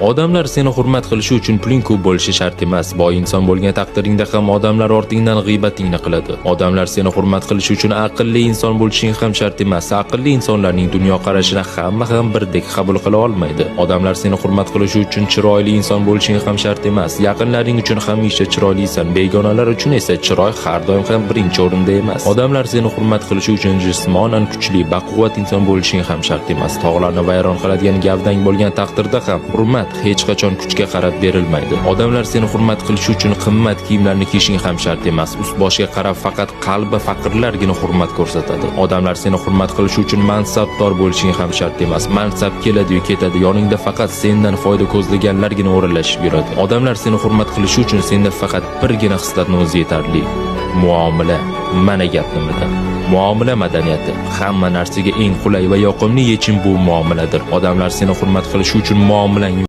Odamlar seni hurmat qilishi uchun puling ko'p bo'lishi shart emas. Boy inson bo'lgan taqdiringda ham odamlar ortingdan g'iybatingni qiladi. Odamlar seni hurmat qilishi uchun aqlli inson bo'lishing ham shart emas. Aqlli insonlarning dunyo qarashini hamma ham birdek qabul qila olmaydi. Odamlar seni hurmat qilishi uchun chiroyli inson bo'lishing ham shart emas. Yaqinlaring uchun hamisha chiroylisan, begonalar uchun esa chiroy har doim ham birinchi o'rinda emas. Odamlar seni hurmat qilishi uchun jismonan kuchli, baquvvat inson bo'lishing ham shart emas. Tog'larni vayron qiladigan gavdang bo'lgan taqdirda ham hurmat hech qachon kuchga qarab berilmaydi. Odamlar seni hurmat qilishi uchun qimmat kiyimlarni kiyishing ham shart emas. Ust-boshga qarab faqat qalbi faqirlargina hurmat ko'rsatadi. Odamlar seni hurmat qilishi uchun mansabdor bo'lishing ham shart emas. Mansab keladi-yu ketadi, yoningda faqat sendan foyda ko'zlaganlargina o'ralashib yuradi. Odamlar seni hurmat qilishi uchun senda faqat birgina xislatni o'zi yetarli. Muomala. Mana gap nimada? Muomala madaniyati. Hamma narsaga eng qulay va yoqimli yechim bu muomaladir. Odamlar seni hurmat qilishi uchun muomalang